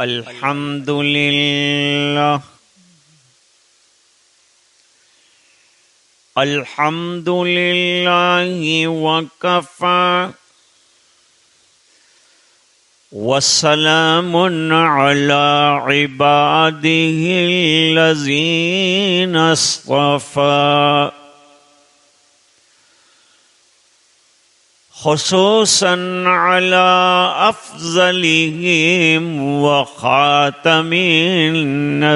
الحمد للہ الحمد للہ وکفی وسلام علی عباده الذین اصطفی خصوصاً علی افضلهم وخاتم النبیین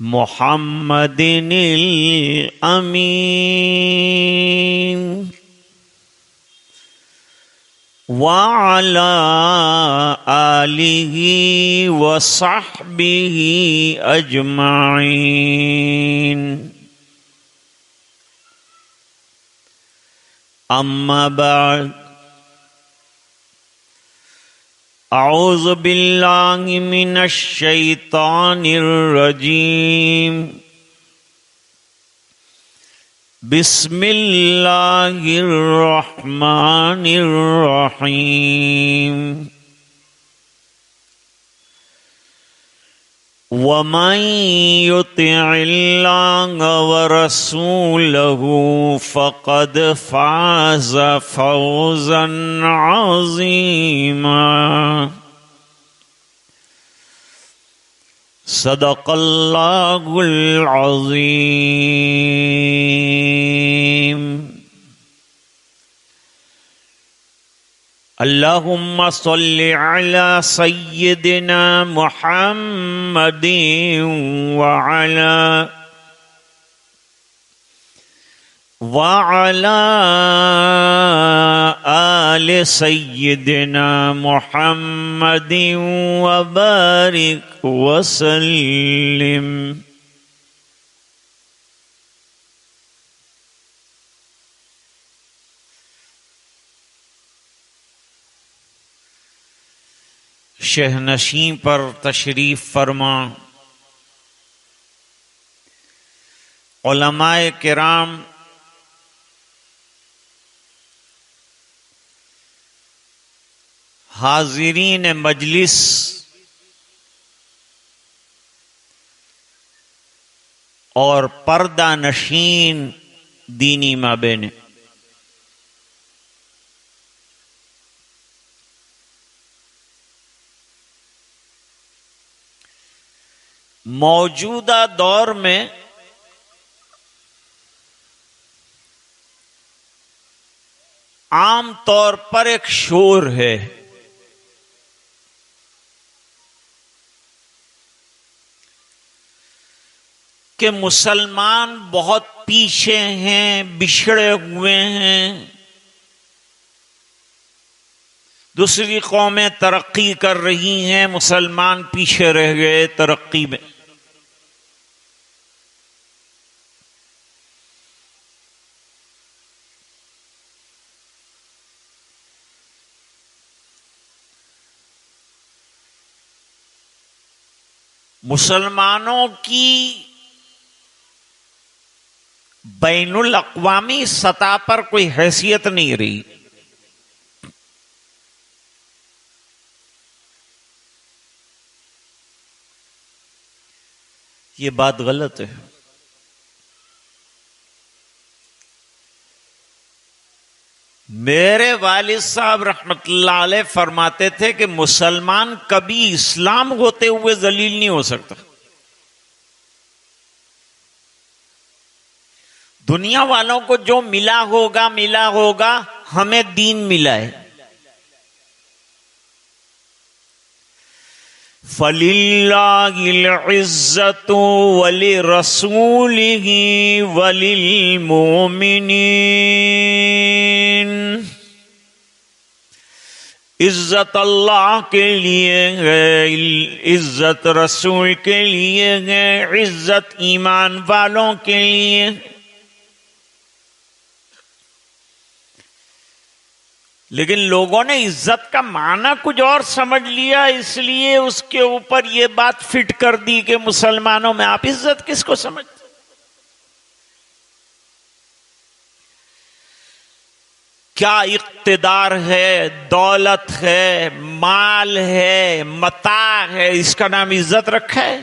محمد الامین وعلى آلہ وصحبہ اجمعین اما بعد اعوذ باللہ من الشیطان الرجیم بسم اللہ الرحمن الرحیم ومن يطع الله ورسوله فقد فاز فوزا عظيما صدق الله العظيم اللهم صل على سيدنا محمد وعلى آل سيدنا محمد وبارك وسلم. شہنشین پر تشریف فرما علماء کرام، حاضرین مجلس، اور پردہ نشین دینی مابین، موجودہ دور میں عام طور پر ایک شور ہے کہ مسلمان بہت پیچھے ہیں، بچھڑے ہوئے ہیں، دوسری قومیں ترقی کر رہی ہیں، مسلمان پیچھے رہ گئے ترقی میں. مسلمانوں کی بین الاقوامی سطح پر کوئی حیثیت نہیں رہی. یہ بات غلط ہے. میرے والد صاحب رحمت اللہ علیہ فرماتے تھے کہ مسلمان کبھی اسلام ہوتے ہوئے ذلیل نہیں ہو سکتا. دنیا والوں کو جو ملا ہوگا ہمیں دین ملا ہے. فَلِلَّهِ الْعِزَّةُ وَلِرَسُولِهِ وَلِلْمُؤْمِنِينَ. عزت اللہ کے لیے ہے، عزت رسول کے لیے ہے، عزت ایمان والوں کے لیے. لیکن لوگوں نے عزت کا معنی کچھ اور سمجھ لیا، اس لیے اس کے اوپر یہ بات فٹ کر دی کہ مسلمانوں میں آپ عزت کس کو سمجھتے؟ کیا اقتدار ہے، دولت ہے، مال ہے، متاع ہے، اس کا نام عزت رکھا ہے؟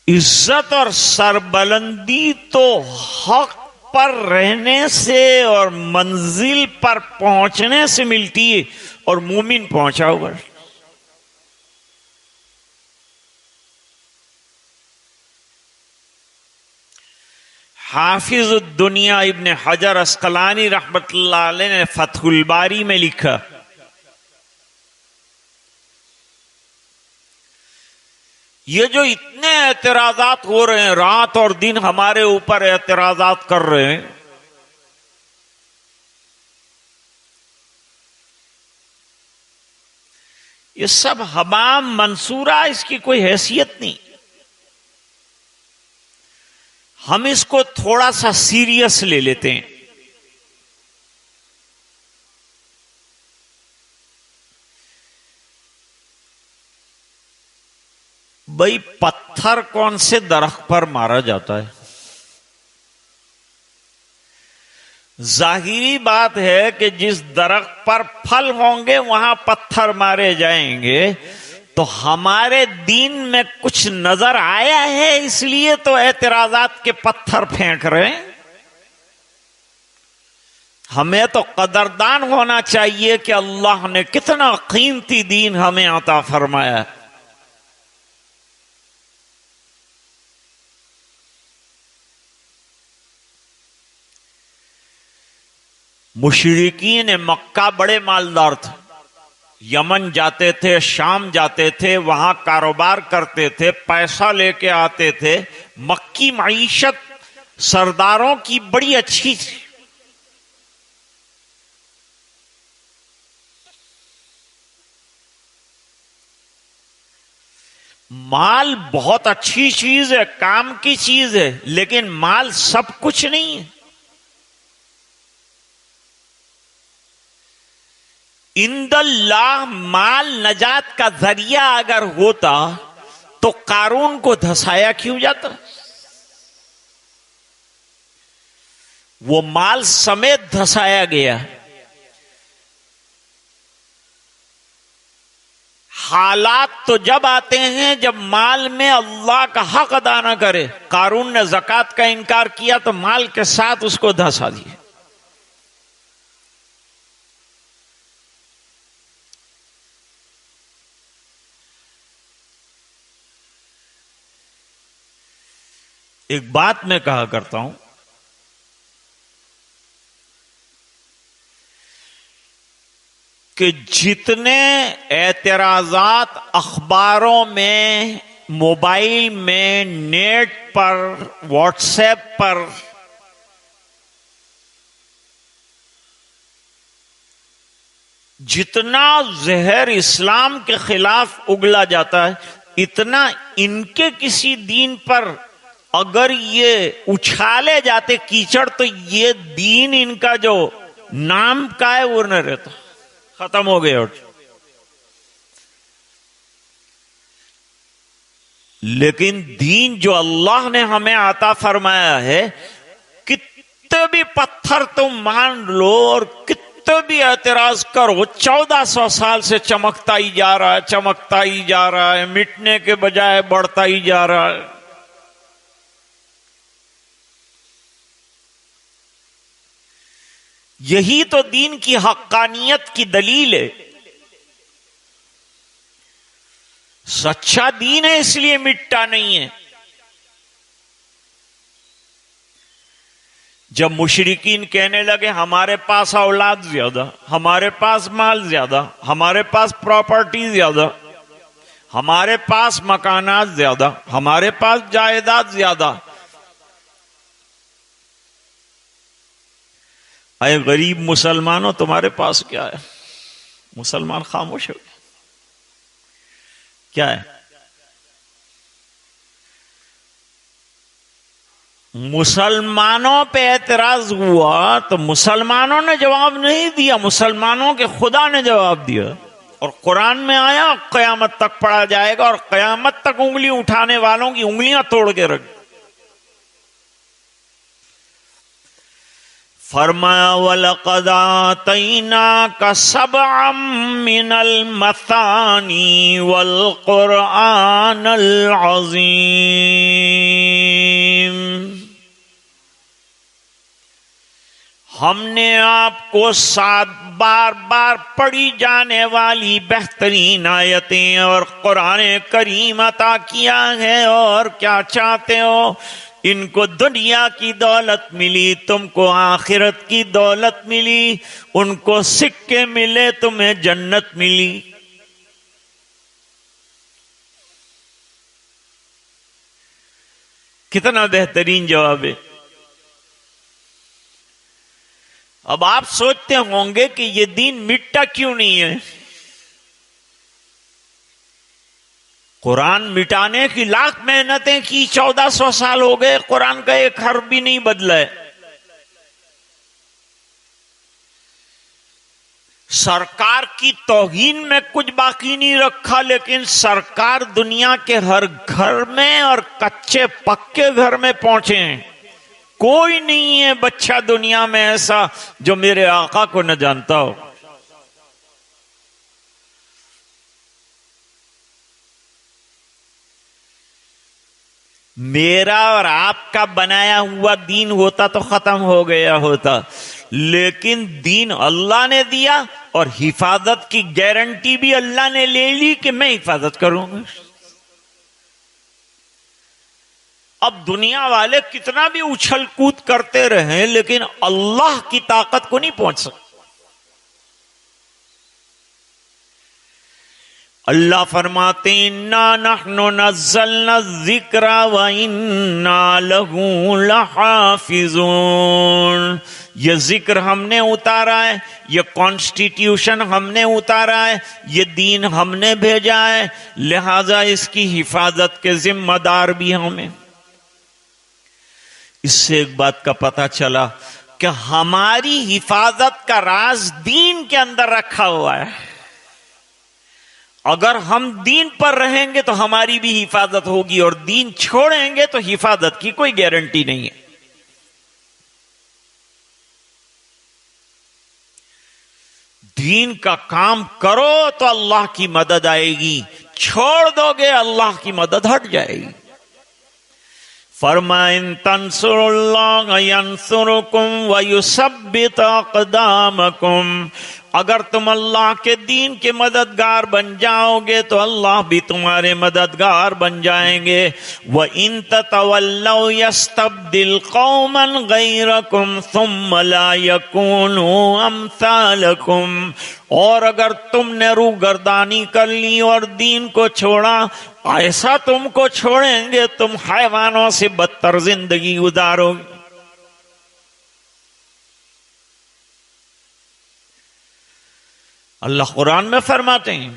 عزت اور سربلندی تو حق پر رہنے سے اور منزل پر پہنچنے سے ملتی ہے، اور مومن پہنچا ہوگا۔ حافظ الدنیا ابن حجر عسقلانی رحمت اللہ علیہ نے فتح الباری میں لکھا، یہ جو اتنے اعتراضات ہو رہے ہیں، رات اور دن ہمارے اوپر اعتراضات کر رہے ہیں، یہ سب حمام منصورہ، اس کی کوئی حیثیت نہیں۔ ہم اس کو تھوڑا سا سیریس لے لیتے ہیں۔ بھائی پتھر کون سے درخت پر مارا جاتا ہے؟ ظاہری بات ہے کہ جس درخت پر پھل ہوں گے وہاں پتھر مارے جائیں گے، تو ہمارے دین میں کچھ نظر آیا ہے اس لیے تو اعتراضات کے پتھر پھینک رہے ہیں۔ ہمیں تو قدردان ہونا چاہیے کہ اللہ نے کتنا قیمتی دین ہمیں عطا فرمایا ہے۔ مشرکین مکہ بڑے مالدار تھے، یمن جاتے تھے، شام جاتے تھے، وہاں کاروبار کرتے تھے، پیسہ لے کے آتے تھے۔ مکی معیشت سرداروں کی بڑی اچھی تھی۔ مال بہت اچھی چیز ہے، کام کی چیز ہے، لیکن مال سب کچھ نہیں ہے۔ عند اللہ مال نجات کا ذریعہ اگر ہوتا تو قارون کو دھسایا کیوں جاتا؟ وہ مال سمیت دھسایا گیا۔ حالات تو جب آتے ہیں جب مال میں اللہ کا حق ادا نہ کرے۔ قارون نے زکوٰۃ کا انکار کیا تو مال کے ساتھ اس کو دھسا دیا۔ ایک بات میں کہا کرتا ہوں، کہ جتنے اعتراضات اخباروں میں، موبائل میں، نیٹ پر، واٹس ایپ پر جتنا زہر اسلام کے خلاف اگلا جاتا ہے، اتنا ان کے کسی دین پر اگر یہ اچھالے جاتے کیچڑ تو یہ دین ان کا جو نام کا ہے وہ نہ رہتا، ختم ہو گیا۔ لیکن دین جو اللہ نے ہمیں عطا فرمایا ہے، کتنے بھی پتھر تم مان لو اور کتنے بھی اعتراض کرو، 1400 سال سے چمکتا ہی جا رہا ہے، چمکتا ہی جا رہا ہے، مٹنے کے بجائے بڑھتا ہی جا رہا ہے۔ یہی تو دین کی حقانیت کی دلیل ہے۔ سچا دین ہے اس لیے مٹتا نہیں ہے۔ جب مشرکین کہنے لگے ہمارے پاس اولاد زیادہ، ہمارے پاس مال زیادہ، ہمارے پاس پراپرٹی زیادہ، ہمارے پاس مکانات زیادہ، ہمارے پاس جائیداد زیادہ، اے غریب مسلمانوں تمہارے پاس کیا ہے؟ مسلمان خاموش ہو گئے۔ کیا ہے؟ مسلمانوں پہ اعتراض ہوا تو مسلمانوں نے جواب نہیں دیا، مسلمانوں کے خدا نے جواب دیا۔ اور قرآن میں آیا قیامت تک پڑھا جائے گا، اور قیامت تک انگلی اٹھانے والوں کی انگلیاں توڑ کے رکھ۔ فرمایا وَلَقَدْ آتَيْنَاكَ سَبْعًا مِّنَ الْمَثَانِي وَالْقُرْآنَ الْعَظِيمِ، ہم نے آپ کو 7 بار بار پڑھی جانے والی بہترین آیتیں اور قرآن کریم عطا کیا ہے، اور کیا چاہتے ہو؟ ان کو دنیا کی دولت ملی، تم کو آخرت کی دولت ملی، ان کو سکے ملے، تمہیں جنت ملی۔ کتنا بہترین جواب ہے۔ اب آپ سوچتے ہوں گے کہ یہ دین مٹا کیوں نہیں ہے؟ قرآن مٹانے کی لاکھ محنتیں کی، 1400 سال ہو گئے، قرآن کا ایک حرف بھی نہیں بدلا ہے۔ سرکار کی توہین میں کچھ باقی نہیں رکھا، لیکن سرکار دنیا کے ہر گھر میں اور کچے پکے گھر میں پہنچے ہیں۔ کوئی نہیں ہے بچہ دنیا میں ایسا جو میرے آقا کو نہ جانتا ہو۔ میرا اور آپ کا بنایا ہوا دین ہوتا تو ختم ہو گیا ہوتا، لیکن دین اللہ نے دیا، اور حفاظت کی گارنٹی بھی اللہ نے لے لی کہ میں حفاظت کروں گا۔ اب دنیا والے کتنا بھی اچھل کود کرتے رہیں، لیکن اللہ کی طاقت کو نہیں پہنچ سکتے۔ اللہ فرماتے ہیں اِنَّا نَحْنُ نَزَّلْنَا الذِّكْرَ وَإِنَّا لَهُ لَحَافِظُونَ، یہ ذکر ہم نے اتارا ہے، یہ کانسٹیٹیوشن ہم نے اتارا ہے، یہ دین ہم نے بھیجا ہے، لہذا اس کی حفاظت کے ذمہ دار بھی ہمیں۔ اس سے ایک بات کا پتہ چلا کہ ہماری حفاظت کا راز دین کے اندر رکھا ہوا ہے۔ اگر ہم دین پر رہیں گے تو ہماری بھی حفاظت ہوگی، اور دین چھوڑیں گے تو حفاظت کی کوئی گارنٹی نہیں ہے۔ دین کا کام کرو تو اللہ کی مدد آئے گی، چھوڑ دو گے اللہ کی مدد ہٹ جائے گی۔ فرمائیں ان تنصروا اللہ ینصرکم ویثبت اقدامکم، اگر تم اللہ کے دین کے مددگار بن جاؤ گے تو اللہ بھی تمہارے مددگار بن جائیں گے۔ وَإِن تَتَوَلَّوْا يَسْتَبْدِلْ قَوْمًا غَيْرَكُمْ ثُمَّ لَا يَكُونُوا أَمْثَالَكُمْ، اور اگر تم نے روگردانی کر لی اور دین کو چھوڑا، ایسا تم کو چھوڑیں گے تم حیوانوں سے بدتر زندگی گزارو گے۔ اللہ قرآن میں فرماتے ہیں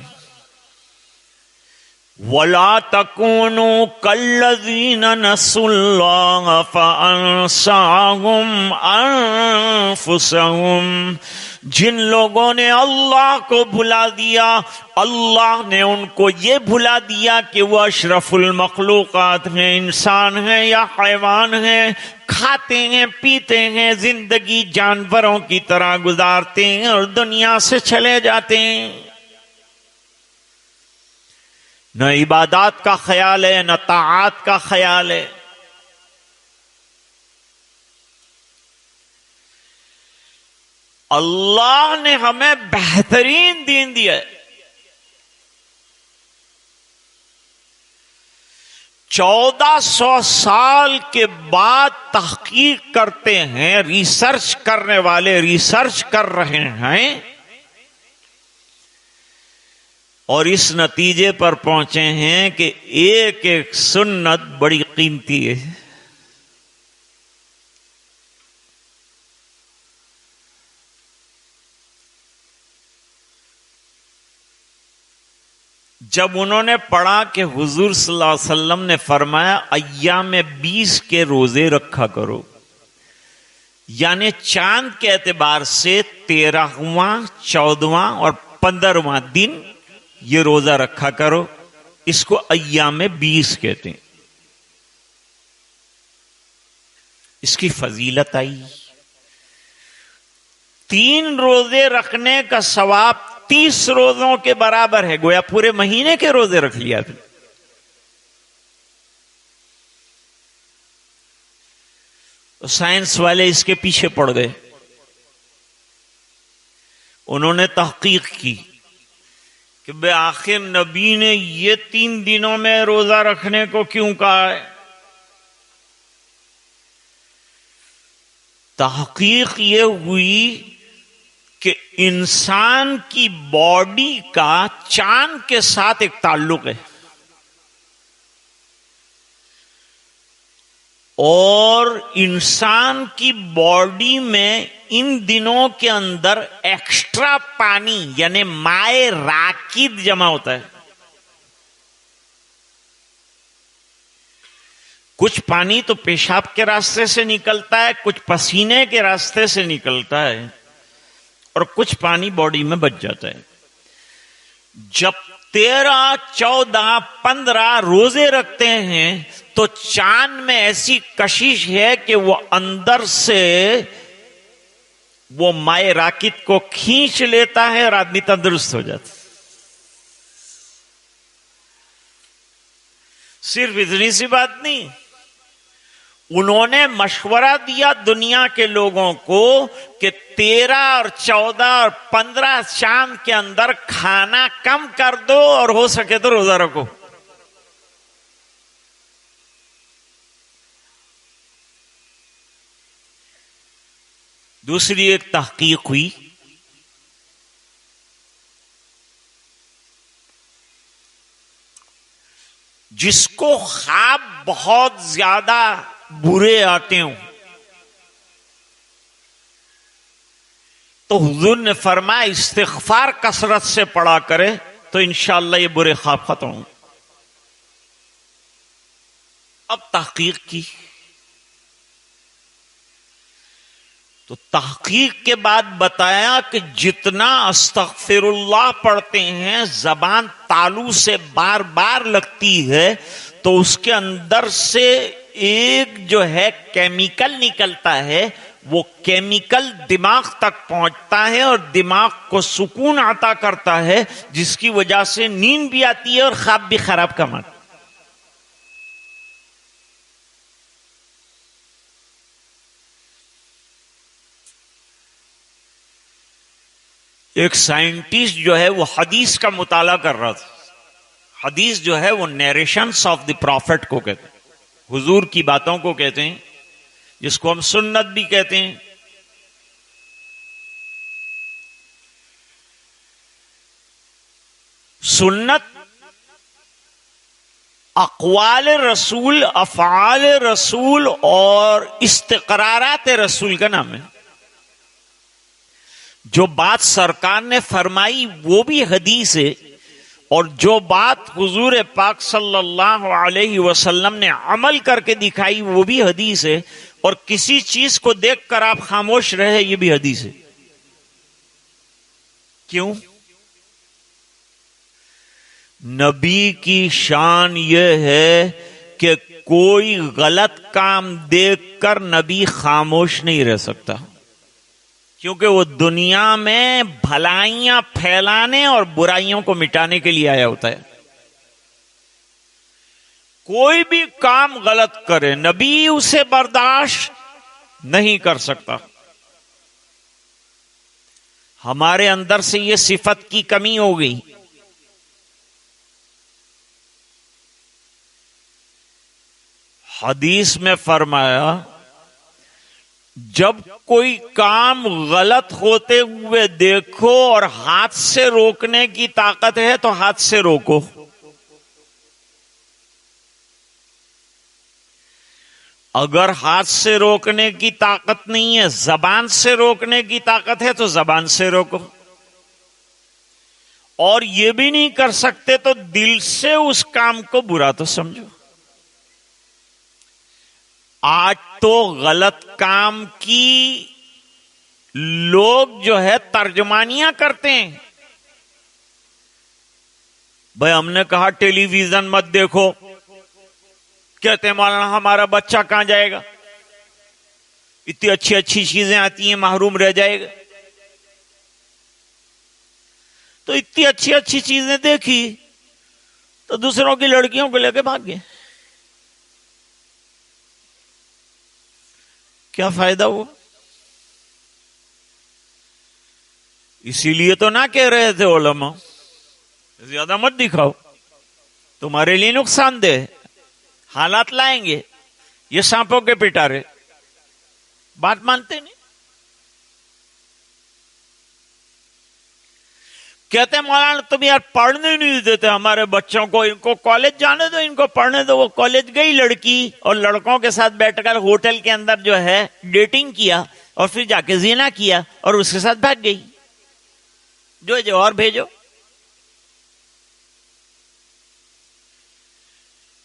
وَلَا تَكُونُوا كَالَّذِينَ نَسُوا اللَّهَ فَأَنسَاهُمْ أَنفُسَهُمْ، جن لوگوں نے اللہ کو بھلا دیا، اللہ نے ان کو یہ بھلا دیا کہ وہ اشرف المخلوقات ہیں، انسان ہیں یا حیوان ہیں، کھاتے ہیں پیتے ہیں، زندگی جانوروں کی طرح گزارتے ہیں اور دنیا سے چلے جاتے ہیں۔ نہ عبادات کا خیال ہے، نہ طاعات کا خیال ہے۔ اللہ نے ہمیں بہترین دین دیا ہے۔ 1400 سال کے بعد تحقیق کرتے ہیں، ریسرچ کرنے والے ریسرچ کر رہے ہیں، اور اس نتیجے پر پہنچے ہیں کہ ایک ایک سنت بڑی قیمتی ہے۔ جب انہوں نے پڑھا کہ حضور صلی اللہ علیہ وسلم نے فرمایا ایام 20 کے روزے رکھا کرو، یعنی چاند کے اعتبار سے 13واں 14واں اور 15واں دن یہ روزہ رکھا کرو. اس کو ایام 20 کہتے ہیں. اس کی فضیلت آئی. 3 روزے رکھنے کا ثواب 30 روزوں کے برابر ہے. گویا پورے مہینے کے روزے رکھ لیا پھر. تو سائنس والے اس کے پیچھے پڑ گئے. انہوں نے تحقیق کی کہ بے آخر نبی نے یہ 3 دنوں میں روزہ رکھنے کو کیوں کہا ہے. تحقیق یہ ہوئی کہ انسان کی باڈی کا چاند کے ساتھ ایک تعلق ہے، اور انسان کی باڈی میں ان دنوں کے اندر ایکسٹرا پانی یعنی مائع راکد جمع ہوتا ہے. کچھ پانی تو پیشاب کے راستے سے نکلتا ہے، کچھ پسینے کے راستے سے نکلتا ہے، اور کچھ پانی باڈی میں بچ جاتا ہے. جب 13, 14, 15 روزے رکھتے ہیں تو چاند میں ایسی کشش ہے کہ وہ اندر سے وہ مائع راکد کو کھینچ لیتا ہے اور آدمی تندرست ہو جاتا ہے. صرف اتنی سی بات نہیں، انہوں نے مشورہ دیا دنیا کے لوگوں کو کہ 13 اور 14 اور 15 چاند کے اندر کھانا کم کر دو اور ہو سکے تو روزہ رکھو. دوسری ایک تحقیق ہوئی، جس کو خواب بہت زیادہ برے آتے ہوں تو حضور نے فرمایا استغفار کثرت سے پڑھا کرے تو انشاءاللہ یہ برے خواب ختم ہوں. اب تحقیق کی تو تحقیق کے بعد بتایا کہ جتنا استغفر اللہ پڑھتے ہیں زبان تالو سے بار بار لگتی ہے تو اس کے اندر سے ایک جو ہے کیمیکل نکلتا ہے، وہ کیمیکل دماغ تک پہنچتا ہے اور دماغ کو سکون عطا کرتا ہے، جس کی وجہ سے نیند بھی آتی ہے اور خواب بھی خراب کم آتا ہے. ایک سائنٹسٹ جو ہے وہ حدیث کا مطالعہ کر رہا تھا. حدیث جو ہے وہ نیریشنز آف دی پروفٹ کو کہتے ہیں، حضور کی باتوں کو کہتے ہیں، جس کو ہم سنت بھی کہتے ہیں. سنت اقوال رسول، افعال رسول اور استقرارات رسول کا نام ہے. جو بات سرکار نے فرمائی وہ بھی حدیث ہے، اور جو بات حضور پاک صلی اللہ علیہ وسلم نے عمل کر کے دکھائی وہ بھی حدیث ہے، اور کسی چیز کو دیکھ کر آپ خاموش رہے یہ بھی حدیث ہے. کیوں؟ نبی کی شان یہ ہے کہ کوئی غلط کام دیکھ کر نبی خاموش نہیں رہ سکتا، کیونکہ وہ دنیا میں بھلائیاں پھیلانے اور برائیوں کو مٹانے کے لیے آیا ہوتا ہے. کوئی بھی کام غلط کرے نبی اسے برداشت نہیں کر سکتا. ہمارے اندر سے یہ صفت کی کمی ہو گئی. حدیث میں فرمایا جب کوئی کام غلط ہوتے ہوئے دیکھو اور ہاتھ سے روکنے کی طاقت ہے تو ہاتھ سے روکو، اگر ہاتھ سے روکنے کی طاقت نہیں ہے زبان سے روکنے کی طاقت ہے تو زبان سے روکو، اور یہ بھی نہیں کر سکتے تو دل سے اس کام کو برا تو سمجھو. آج تو غلط کام کی لوگ جو ہے ترجمانیاں کرتے ہیں. بھائی ہم نے کہا ٹیلی ویژن مت دیکھو، کہتے ہیں مولانا ہمارا بچہ کہاں جائے گا، اتنی اچھی اچھی چیزیں آتی ہیں محروم رہ جائے گا۔ تو اتنی اچھی اچھی چیزیں دیکھی تو دوسروں کی لڑکیوں کو لے کے بھاگ گئے، کیا فائدہ ہوا؟ اسی لیے تو نہ کہہ رہے تھے علماء زیادہ مت دکھاؤ، تمہارے لیے نقصان دہ حالات لائیں گے، یہ سانپوں کے پٹارے، بات مانتے نہیں۔ کہتے ہیں مولانا تم یار پڑھنے نہیں دیتے ہمارے بچوں کو، ان کو کالج جانے دو، ان کو پڑھنے دو۔ وہ کالج گئی لڑکی اور لڑکوں کے ساتھ بیٹھ کر ہوٹل کے اندر جو ہے ڈیٹنگ کیا اور پھر جا کے زنا کیا اور اس کے ساتھ بھاگ گئی، جو اور بھیجو۔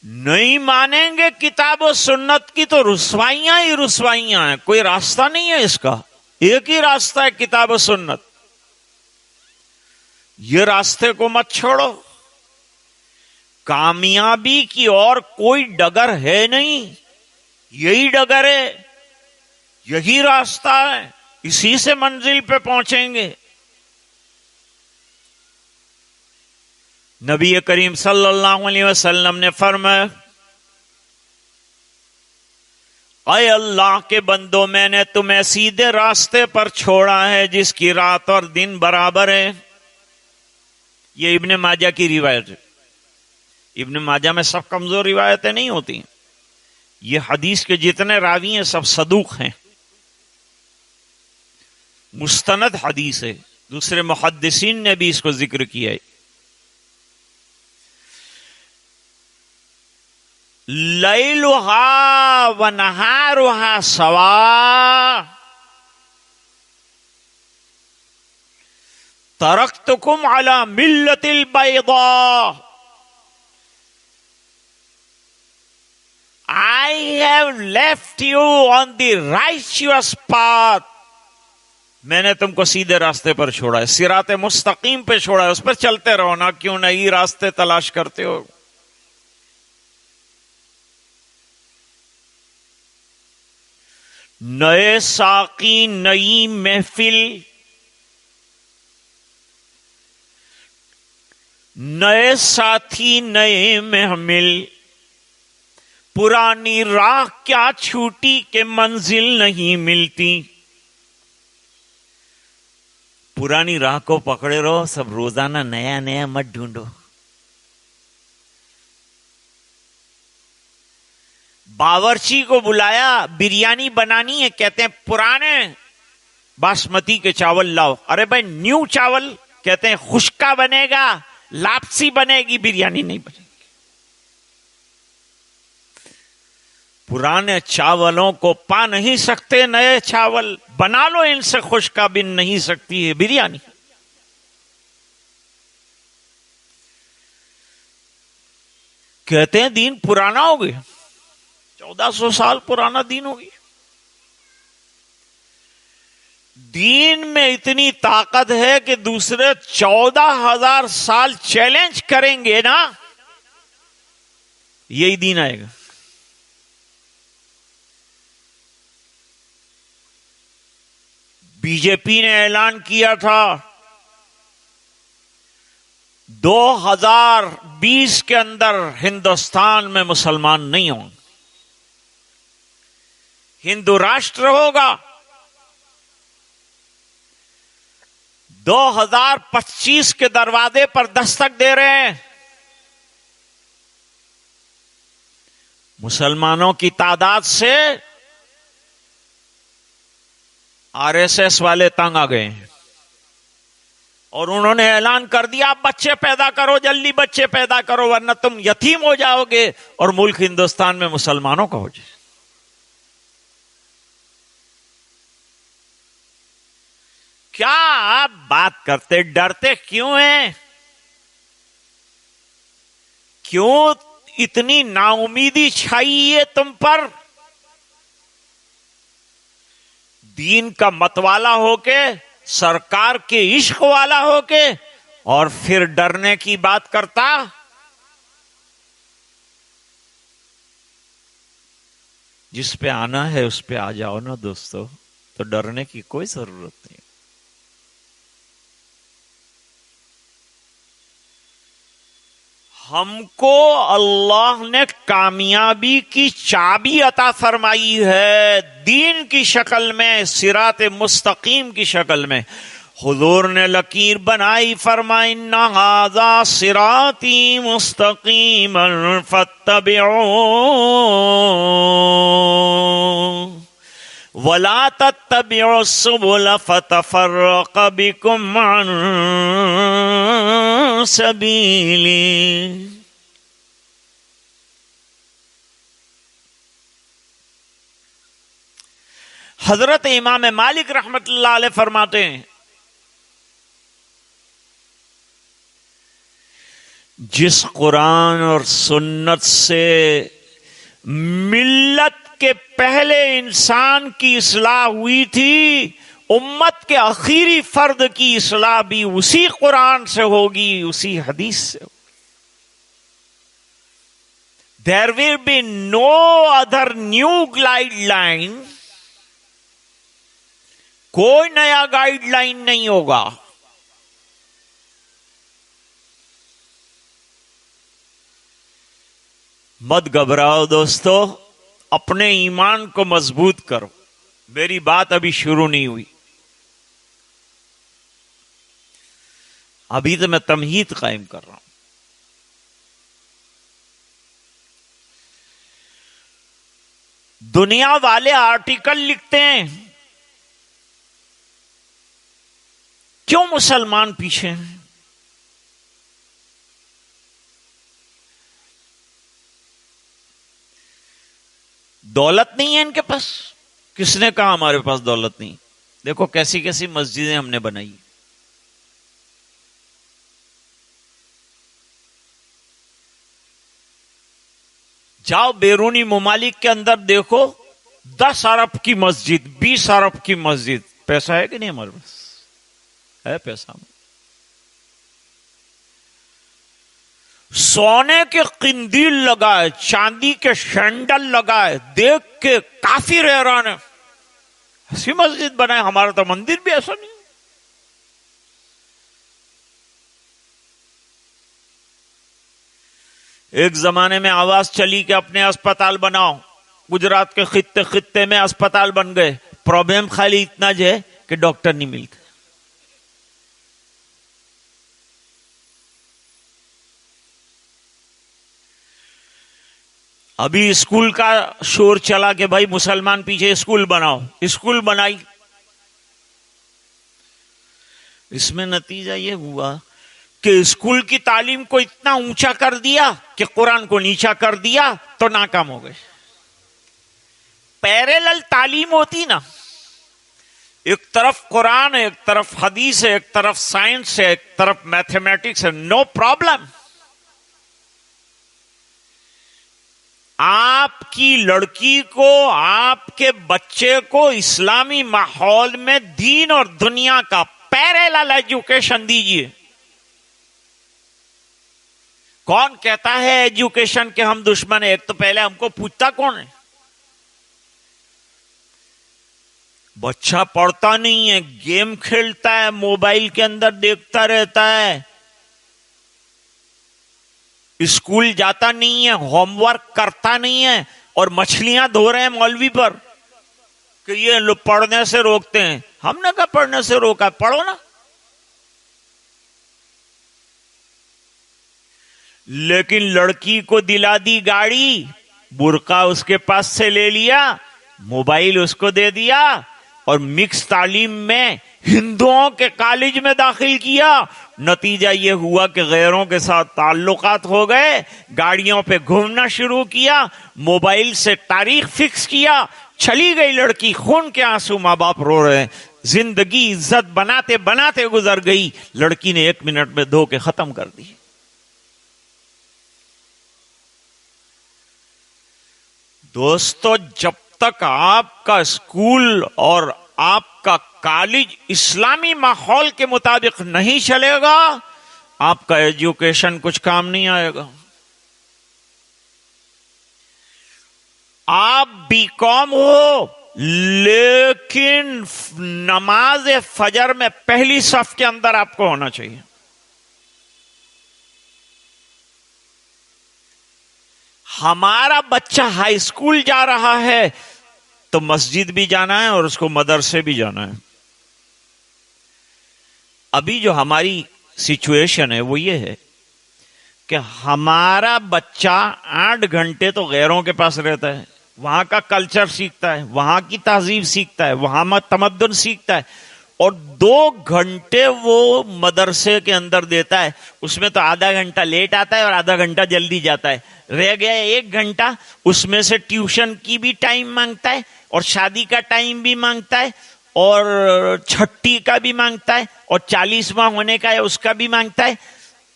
نہیں مانیں گے کتاب و سنت کی تو رسوائیاں ہی رسوائیاں ہیں، کوئی راستہ نہیں ہے اس کا، ایک ہی راستہ ہے کتاب و سنت۔ یہ راستے کو مت چھوڑو، کامیابی کی اور کوئی ڈگر ہے نہیں، یہی ڈگر ہے، یہی راستہ ہے، اسی سے منزل پہ پہنچیں گے۔ نبی کریم صلی اللہ علیہ وسلم نے فرمایا، اے اللہ کے بندو میں نے تمہیں سیدھے راستے پر چھوڑا ہے جس کی رات اور دن برابر ہے۔ یہ ابن ماجہ کی روایت ہے۔ ابن ماجہ میں سب کمزور روایتیں نہیں ہوتی، یہ حدیث کے جتنے راوی ہیں سب صدوق ہیں، مستند حدیث ہے، دوسرے محدثین نے بھی اس کو ذکر کیا ہے۔ لیلھا ونہارھا سواء ترکتکم علی ملۃ البیضاء I have left you on the righteous path۔ میں نے تم کو سیدھے راستے پر چھوڑا ہے، صراط مستقیم پہ چھوڑا ہے، اس پر چلتے رہو نا، کیوں نئی راستے تلاش کرتے ہو؟ نئے ساقی، نئی محفل، نئے ساتھی، نئے محمل، پرانی راہ کیا چھوٹی کہ منزل نہیں ملتی۔ پرانی راہ کو پکڑے رہو، سب روزانہ نیا نیا مت ڈھونڈو۔ باورچی کو بلایا، بریانی بنانی ہے، کہتے ہیں پرانے باسمتی کے چاول لاؤ۔ ارے بھائی نیو چاول، کہتے ہیں خشکا بنے گا، لاپسی بنے گی، بریانی نہیں بنے گی۔ پرانے چاولوں کو پا نہیں سکتے، نئے چاول بنا لو، ان سے خشکا بن نہیں سکتی ہے بریانی۔ کہتے ہیں دین پرانا ہو گیا، 1400 سال پرانا دین ہو گیا۔ دین میں اتنی طاقت ہے کہ دوسرے 14,000 سال چیلنج کریں گے نا، یہی دین آئے گا۔ بی جے پی نے اعلان کیا تھا 2020 کے اندر ہندوستان میں مسلمان نہیں ہوں، ہندو راشٹر ہوگا۔ 2025 کے دروازے پر دستک دے رہے ہیں۔ مسلمانوں کی تعداد سے آر ایس ایس والے تنگ آ گئے ہیں اور انہوں نے اعلان کر دیا آپ بچے پیدا کرو، جلدی بچے پیدا کرو ورنہ تم یتیم ہو جاؤ گے اور ملک ہندوستان میں مسلمانوں کا ہو جائے۔ کیا آپ بات کرتے، ڈرتے کیوں ہیں؟ کیوں اتنی نا امیدی چھائی ہے تم پر؟ دین کا متوالا ہو کے، سرکار کے عشق والا ہو کے اور پھر ڈرنے کی بات کرتا. جس پہ آنا ہے اس پہ آ جاؤ نا دوستو، تو ڈرنے کی کوئی ضرورت نہیں. ہم کو اللہ نے کامیابی کی چابی عطا فرمائی ہے دین کی شکل میں، صراط مستقیم کی شکل میں. حضور نے لکیر بنائی، فرمائی ان ھذا صراطی مستقیما فاتبعوہ ولا تتبعوا السبل فتفرق بكم عن سبیلی. حضرت امام مالک رحمت اللہ علیہ فرماتے ہیں جس قرآن اور سنت سے ملت کے پہلے انسان کی اصلاح ہوئی تھی، امت کے آخری فرد کی اصلاح بھی اسی قرآن سے ہوگی، اسی حدیث سے ہوگی. There will be no other new guideline. کوئی نیا گائیڈ لائن نہیں ہوگا. مت گھبراؤ دوستو، اپنے ایمان کو مضبوط کرو. میری بات ابھی شروع نہیں ہوئی، ابھی تو میں تمہید قائم کر رہا ہوں. دنیا والے آرٹیکل لکھتے ہیں کیوں مسلمان پیچھے ہیں. دولت نہیں ہے ان کے پاس. کس نے کہا ہمارے پاس دولت نہیں؟ دیکھو کیسی کیسی مسجدیں ہم نے بنائی. جاؤ بیرونی ممالک کے اندر دیکھو، 10 ارب کی مسجد، 20 ارب کی مسجد. پیسہ ہے کہ نہیں ہمارے پاس؟ ہے پیسہ. سونے کے قندیل لگائے، چاندی کے شینڈل لگائے، دیکھ کے کافی حیران ہے. ایسی مسجد بنائے، ہمارا تو مندر بھی ایسا نہیں. ایک زمانے میں آواز چلی کہ اپنے اسپتال بناؤ. گجرات کے خطے خطے میں اسپتال بن گئے. پرابلم خالی اتنا جو ہے کہ ڈاکٹر نہیں ملتے. ابھی اسکول کا شور چلا کہ بھائی مسلمان پیچھے اسکول بناؤ. اسکول بنائی، اس میں نتیجہ یہ ہوا کہ اسکول کی تعلیم کو اتنا اونچا کر دیا کہ قرآن کو نیچا کر دیا تو ناکام ہو گئے. پیریلل تعلیم ہوتی نا، ایک طرف قرآن ہے، ایک طرف حدیث ہے، ایک طرف سائنس ہے، ایک طرف میتھمیٹکس ہے، نو پرابلم. آپ کی لڑکی کو، آپ کے بچے کو اسلامی ماحول میں دین اور دنیا کا پیریلل ایجوکیشن دیجیے. کون کہتا ہے ایجوکیشن کے ہم دشمن ہیں؟ ایک تو پہلے ہم کو پوچھتا کون ہے؟ بچہ پڑھتا نہیں ہے، گیم کھیلتا ہے، موبائل کے اندر دیکھتا رہتا ہے، اسکول جاتا نہیں ہے، ہوم ورک کرتا نہیں ہے، اور مچھلیاں دھو رہے ہیں مولوی پر کہ یہ لوگ پڑھنے سے روکتے ہیں. ہم نے کہا پڑھنے سے روکا، پڑھو نا. لیکن لڑکی کو دلا دی گاڑی، برقع اس کے پاس سے لے لیا، موبائل اس کو دے دیا، اور مکس تعلیم میں ہندوؤں کے کالج میں داخل کیا. نتیجہ یہ ہوا کہ غیروں کے ساتھ تعلقات ہو گئے، گاڑیوں پہ گھومنا شروع کیا، موبائل سے تاریخ فکس کیا. چلی گئی لڑکی، خون کے آنسو، ماں باپ رو رہے ہیں. زندگی عزت بناتے بناتے گزر گئی. لڑکی نے 1 منٹ میں دھو کے ختم کر دی. دوستو، جب تک آپ کا اسکول اور آپ کا کالج اسلامی ماحول کے مطابق نہیں چلے گا، آپ کا ایجوکیشن کچھ کام نہیں آئے گا. آپ بی کام ہو لیکن نماز فجر میں پہلی صف کے اندر آپ کو ہونا چاہیے. ہمارا بچہ ہائی اسکول جا رہا ہے تو مسجد بھی جانا ہے اور اس کو مدرسے بھی جانا ہے. ابھی جو ہماری سچویشن ہے وہ یہ ہے کہ ہمارا بچہ 8 گھنٹے تو غیروں کے پاس رہتا ہے، وہاں کا کلچر سیکھتا ہے، وہاں کی تہذیب سیکھتا ہے، وہاں تمدن سیکھتا ہے، اور 2 گھنٹے وہ مدرسے کے اندر دیتا ہے. اس میں تو آدھا گھنٹہ لیٹ آتا ہے اور آدھا گھنٹہ جلدی جاتا ہے. رہ گیا 1 گھنٹہ، اس میں سے ٹیوشن کی بھی ٹائم مانگتا ہے اور شادی کا ٹائم بھی مانگتا ہے اور چھٹی کا بھی مانگتا ہے اور 40واں ہونے کا ہے اس کا بھی مانگتا ہے.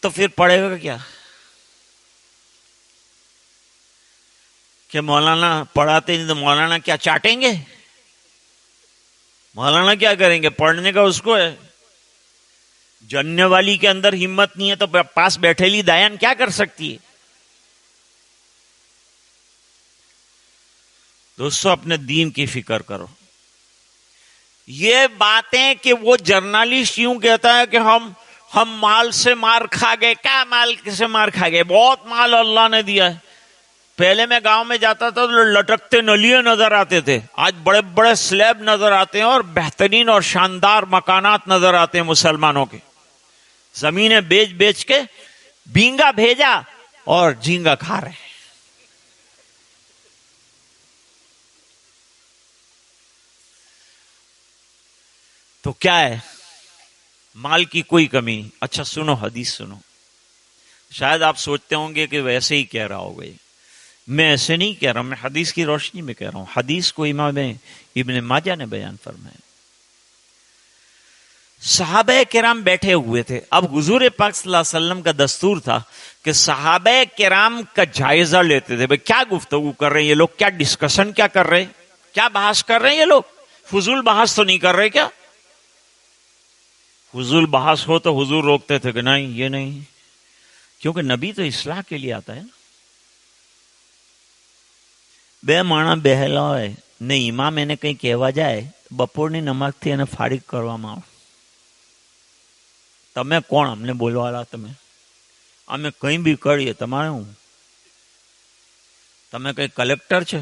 تو پھر پڑھے گا کیا؟ کہ مولانا پڑھاتے نہیں تو مولانا کیا چاٹیں گے؟ مولانا کیا کریں گے؟ پڑھنے کا اس کو ہے. جننے والی کے اندر ہمت نہیں ہے تو پاس بیٹھے لی دایان کیا کر سکتی ہے؟ دوستو اپنے دین کی فکر کرو. یہ باتیں کہ وہ جرنلسٹ یوں کہتا ہے کہ ہم مال سے مار کھا گئے. کیا مال سے مار کھا گئے؟ بہت مال اللہ نے دیا ہے. پہلے میں گاؤں میں جاتا تھا تو لٹکتے نلیے نظر آتے تھے، آج بڑے بڑے سلیب نظر آتے ہیں اور بہترین اور شاندار مکانات نظر آتے ہیں مسلمانوں کے. زمینیں بیچ بیچ کے بینگا بھیجا اور جھینگا کھا رہے ہیں. تو کیا ہے؟ مال کی کوئی کمی نہیں. اچھا سنو حدیث سنو. شاید آپ سوچتے ہوں گے کہ ویسے ہی کہہ رہا ہوگا. میں ایسے نہیں کہہ رہا ہوں، میں حدیث کی روشنی میں کہہ رہا ہوں. حدیث کو امام ابن ماجہ نے بیان فرمایا. صحابہ کرام بیٹھے ہوئے تھے. اب حضور پاک صلی اللہ علیہ وسلم کا دستور تھا کہ صحابہ کرام کا جائزہ لیتے تھے. بھئی کیا گفتگو کر رہے ہیں یہ لوگ؟ کیا ڈسکشن کیا کر رہے ہیں؟ کیا بحث کر رہے ہیں یہ لوگ؟ فضول بحث تو نہیں کر رہے کیا؟ فضول بحث ہو تو حضور روکتے تھے کہ نہیں یہ نہیں، کیونکہ نبی تو اصلاح کے لیے آتا ہے نا. بے مانا بہلا ہے نہیں امام એને કંઈ કહેવા જાય બપોરની નમાઝથી એને ફારિગ કરવામાં આવે. તમે કોણ અમને બોલવાળા? અમે કંઈ બી કરીએ તમારે હું? તમે કંઈ કલેક્ટર છે?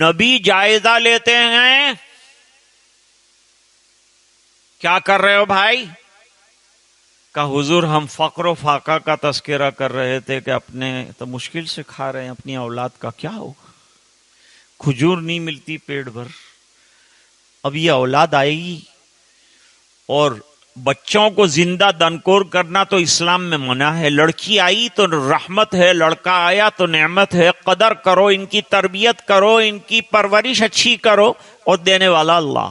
نبی جائزہ لیتے ہیں. کیا کر رہے ہو بھائی؟ کہ حضور ہم فقر و فاقہ کا تذکرہ کر رہے تھے کہ اپنے تو مشکل سے کھا رہے ہیں، اپنی اولاد کا کیا ہوگا؟ کھجور نہیں ملتی پیٹ بھر. اب یہ اولاد آئے گی اور بچوں کو زندہ دنکور کرنا تو اسلام میں منع ہے. لڑکی آئی تو رحمت ہے، لڑکا آیا تو نعمت ہے. قدر کرو، ان کی تربیت کرو، ان کی پرورش اچھی کرو، اور دینے والا اللہ،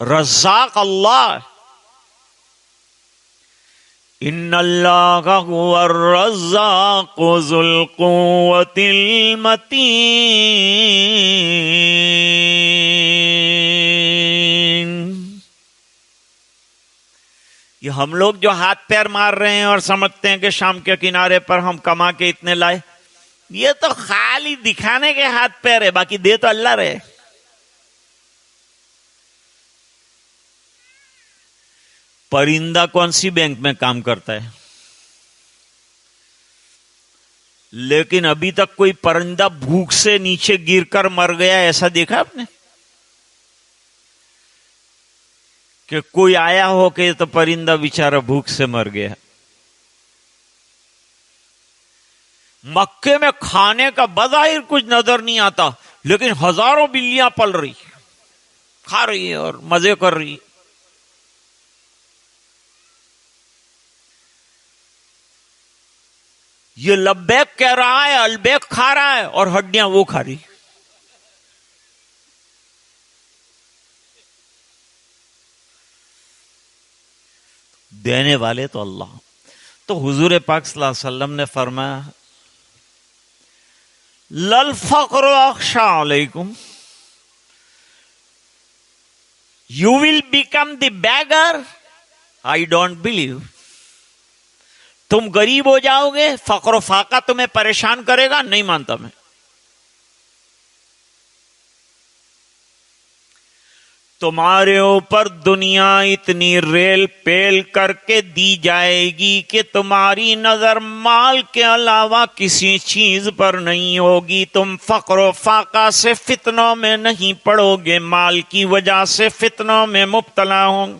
رزاق اللہ. ان اللہ هو الرزاق ذو القوة المتین. یہ ہم لوگ جو ہاتھ پیر مار رہے ہیں اور سمجھتے ہیں کہ شام کے کنارے پر ہم کما کے اتنے لائے، یہ تو خالی دکھانے کے ہاتھ پیر ہے، باقی دے تو اللہ رہے. پرندہ کون سی بینک میں کام کرتا ہے؟ لیکن ابھی تک کوئی پرندہ بھوک سے نیچے گر کر مر گیا ایسا دیکھا آپ نے؟ کہ کوئی آیا ہو کہ تو پرندہ بیچارہ بھوک سے مر گیا. مکے میں کھانے کا بظاہر کچھ نظر نہیں آتا، لیکن ہزاروں بلیاں پل رہی، کھا رہی ہے اور مزے کر رہی ہے. یہ لبیک کہہ رہا ہے، البیک کھا رہا ہے، اور ہڈیاں وہ کھا رہی. دینے والے تو اللہ. تو حضور پاک صلی اللہ علیہ وسلم نے فرمایا لل فقر اخشى علیکم. You will become the beggar? I don't believe. تم غریب ہو جاؤ گے, فقر و فاقہ تمہیں پریشان کرے گا, نہیں مانتا میں. تمہارے اوپر دنیا اتنی ریل پیل کر کے دی جائے گی کہ تمہاری نظر مال کے علاوہ کسی چیز پر نہیں ہوگی. تم فقر و فاقہ سے فتنوں میں نہیں پڑو گے, مال کی وجہ سے فتنوں میں مبتلا ہوں گے.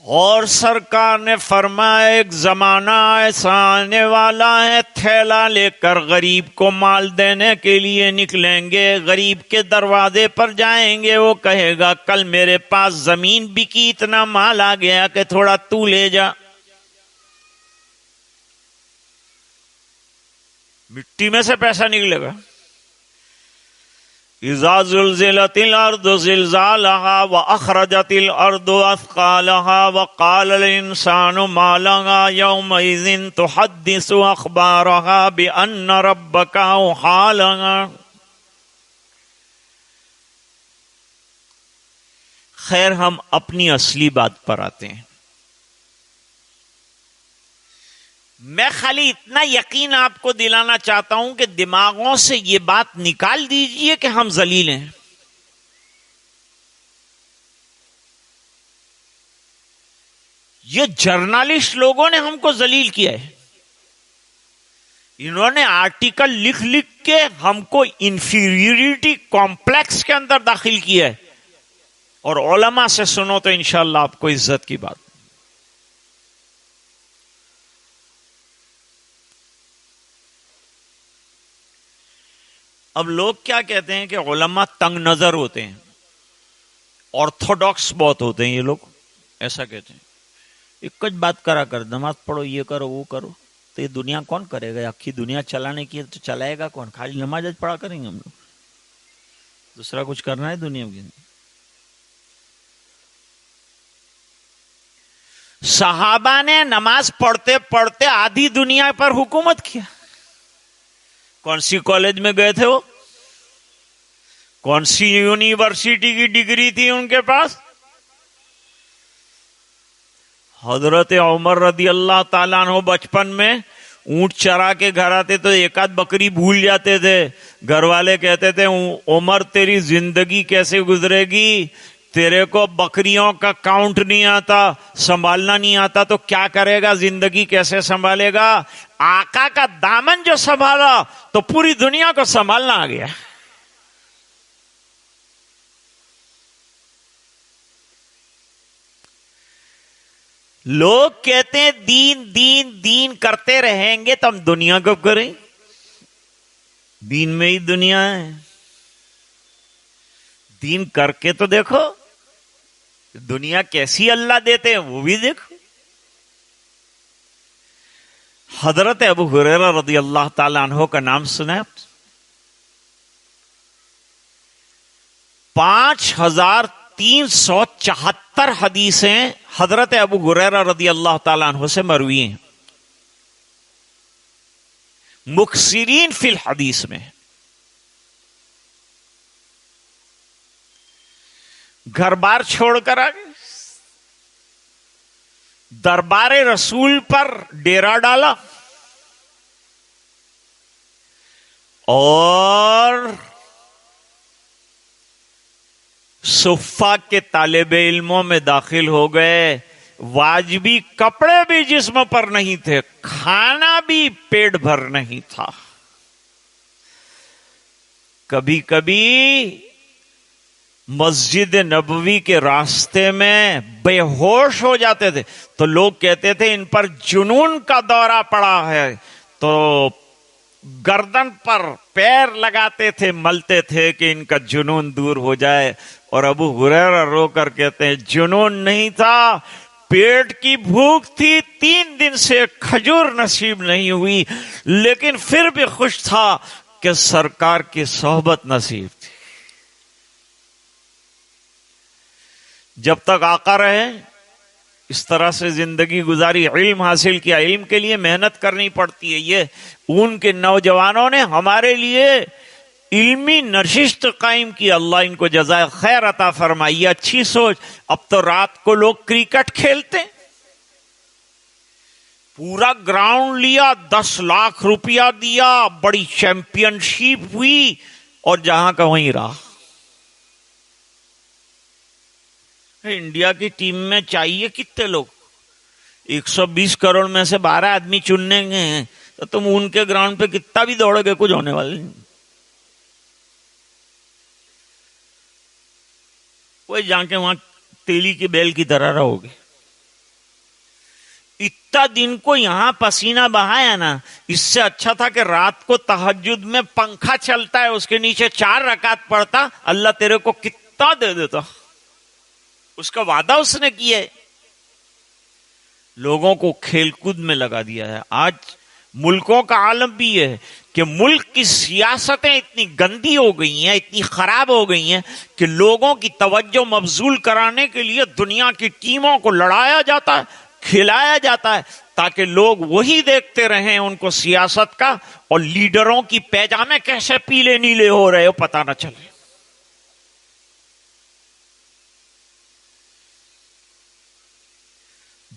اور سرکار نے فرمایا ایک زمانہ ایسا آنے والا ہے, تھیلا لے کر غریب کو مال دینے کے لیے نکلیں گے, غریب کے دروازے پر جائیں گے, وہ کہے گا کل میرے پاس زمین بکی, اتنا مال آ گیا کہ تھوڑا تو لے جا. مٹی میں سے پیسہ نکلے گا. اذا زلزلت الارض زلزالها واخرجت الارض اثقالها وقال الانسان ما لها يومئذ تحدث اخبارها بان ربك اوحى لها. خیر, ہم اپنی اصلی بات پر آتے ہیں. میں خالی اتنا یقین آپ کو دلانا چاہتا ہوں کہ دماغوں سے یہ بات نکال دیجئے کہ ہم ذلیل ہیں. یہ جرنالسٹ لوگوں نے ہم کو ذلیل کیا ہے. انہوں نے آرٹیکل لکھ لکھ کے ہم کو انفیریٹی کمپلیکس کے اندر داخل کیا ہے. اور علماء سے سنو تو انشاءاللہ آپ کو عزت کی بات. اب لوگ کیا کہتے ہیں کہ علماء تنگ نظر ہوتے ہیں, آرتھوڈاکس بہت ہوتے ہیں یہ لوگ, ایسا کہتے ہیں. ایک کچھ بات کرا کر, نماز پڑھو, یہ کرو, وہ کرو, تو یہ دنیا کون کرے گا؟ آخی دنیا چلانے کی تو چلائے گا کون؟ خالی نماز پڑھا کریں گے ہم لوگ, دوسرا کچھ کرنا ہے دنیا کی؟ صحابہ نے نماز پڑھتے پڑھتے آدھی دنیا پر حکومت کیا. کون سی کالج میں گئے تھے وہ؟ کون سی یونیورسٹی کی ڈگری تھی ان کے پاس؟ حضرت عمر رضی اللہ تعالیٰ عنہ بچپن میں اونٹ چرا کے گھر آتے تو ایک آدھ بکری بھول جاتے تھے. گھر والے کہتے تھے عمر تیری زندگی کیسے گزرے گی, تیرے کو بکریوں کا کاؤنٹ نہیں آتا, سنبھالنا نہیں آتا, تو کیا کرے گا, زندگی کیسے سنبھالے گا؟ آقا کا دامن جو سنبھالا تو پوری دنیا کو سنبھالنا آ گیا. لوگ کہتے ہیں دین دین دین کرتے رہیں گے تو ہم دنیا کب کریں؟ دین میں ہی دنیا ہے. دین کر کے تو دیکھو, دنیا کیسی اللہ دیتے ہیں وہ بھی دیکھو. حضرت ابو ہریرہ رضی اللہ تعالیٰ عنہ کا نام سنا ہے؟ 5374 حدیثیں حضرت ابو ہریرہ رضی اللہ تعالیٰ عنہ سے مروی ہیں. مکثرین فی الحدیث میں. گھر بار چھوڑ کر آ گئے, دربار رسول پر ڈیرا ڈالا, اور صفہ کے طالب علموں میں داخل ہو گئے. واجبی کپڑے بھی جسم پر نہیں تھے, کھانا بھی پیٹ بھر نہیں تھا. کبھی کبھی مسجد نبوی کے راستے میں بے ہوش ہو جاتے تھے تو لوگ کہتے تھے ان پر جنون کا دورہ پڑا ہے, تو گردن پر پیر لگاتے تھے, ملتے تھے کہ ان کا جنون دور ہو جائے. اور ابو ہریرہ رو کر کہتے ہیں جنون نہیں تھا, پیٹ کی بھوک تھی, 3 دن سے کھجور نصیب نہیں ہوئی, لیکن پھر بھی خوش تھا کہ سرکار کی صحبت نصیب تھی. جب تک آقا رہے اس طرح سے زندگی گزاری، علم حاصل کیا، علم کے لیے محنت کرنی پڑتی ہے. یہ ان کے نوجوانوں نے ہمارے لیے علمی نشست قائم کی، اللہ ان کو جزائے خیر عطا فرمائیے. اچھی سوچ. اب تو رات کو لوگ کرکٹ کھیلتے، پورا گراؤنڈ لیا، 10 لاکھ روپیہ دیا، بڑی چیمپئن شپ ہوئی، اور جہاں کا وہیں رہا. انڈیا کی ٹیم میں چاہیے کتنے لوگ؟ 120 کروڑ میں سے 12 آدمی چننے گے ہیں، تو تم ان کے گراؤنڈ پہ کتنا بھی دوڑو گے، کچھ ہونے والے نہیں. کوئی جا کے وہاں تیلی کی بیل کی طرح رہو گے. اتنا دن کو یہاں پسینہ بہایا نا، اس سے اچھا تھا کہ رات کو تہجد میں پنکھا چلتا ہے اس کے نیچے 4 رکعت پڑھتا، اللہ تیرے کو کتنا دے دیتا. اس کا وعدہ اس نے کیا ہے. لوگوں کو کھیل کود میں لگا دیا ہے. آج ملکوں کا عالم بھی یہ ہے کہ ملک کی سیاستیں اتنی گندی ہو گئی ہیں، اتنی خراب ہو گئی ہیں کہ لوگوں کی توجہ مبذول کرانے کے لیے دنیا کی ٹیموں کو لڑایا جاتا ہے، کھلایا جاتا ہے، تاکہ لوگ وہی دیکھتے رہیں ان کو سیاست کا، اور لیڈروں کی پیجامے کیسے پیلے نیلے ہو رہے ہو پتہ نہ چلے.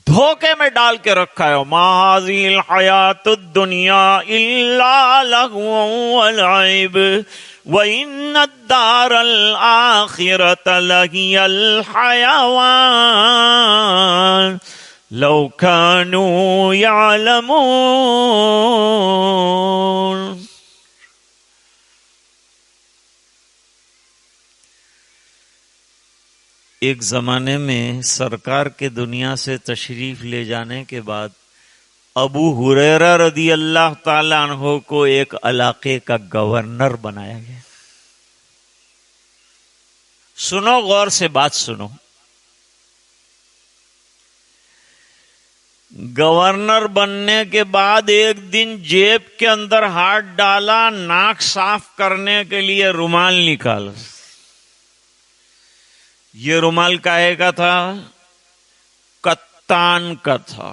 دھوکے میں ڈال کے رکھا ہے. ما هذه الحیات الدنیا الا لهو ولعب وان الدار الاخرة لهي الحیوان لو كانوا يعلمون. ایک زمانے میں سرکار کے دنیا سے تشریف لے جانے کے بعد ابو ہریرہ رضی اللہ تعالی عنہ کو ایک علاقے کا گورنر بنایا گیا. سنو غور سے بات سنو. گورنر بننے کے بعد ایک دن جیب کے اندر ہاتھ ڈالا، ناک صاف کرنے کے لیے رومال نکالا. یہ رومال کاہے کا تھا؟ کتان کا تھا.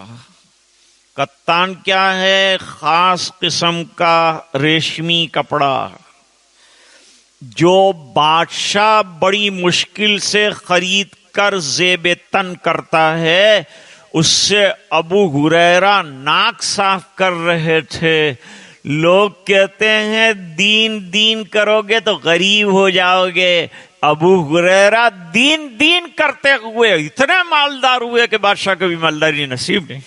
کتان کیا ہے؟ خاص قسم کا ریشمی کپڑا جو بادشاہ بڑی مشکل سے خرید کر زیب تن کرتا ہے. اس سے ابو ہریرہ ناک صاف کر رہے تھے. لوگ کہتے ہیں دین دین کرو گے تو غریب ہو جاؤ گے. ابو ہریرہ دین کرتے ہوئے اتنے مالدار ہوئے کہ بادشاہ کو بھی مالداری نصیب نہیں.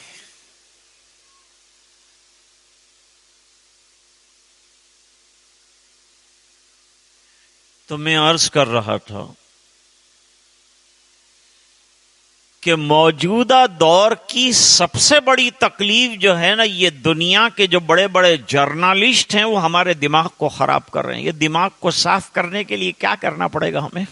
تو میں عرض کر رہا تھا کہ موجودہ دور کی سب سے بڑی تکلیف جو ہے نا، یہ دنیا کے جو بڑے بڑے جرنالسٹ ہیں وہ ہمارے دماغ کو خراب کر رہے ہیں. یہ دماغ کو صاف کرنے کے لیے کیا کرنا پڑے گا ہمیں؟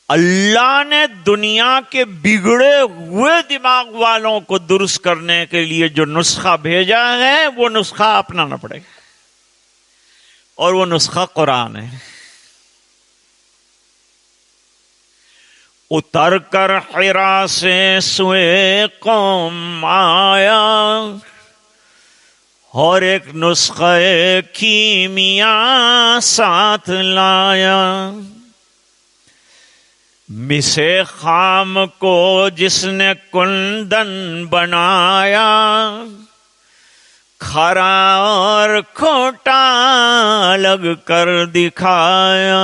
اللہ نے دنیا کے بگڑے ہوئے دماغ والوں کو درست کرنے کے لیے جو نسخہ بھیجا ہے وہ نسخہ اپنانا پڑے گا، اور وہ نسخہ قرآن ہے. اتر کر حرا سے سوئے قوم آیا، اور ایک نسخہ کیمیا ساتھ لایا. مسے خام کو جس نے کندن بنایا، کھرا اور کھوٹا الگ کر دکھایا.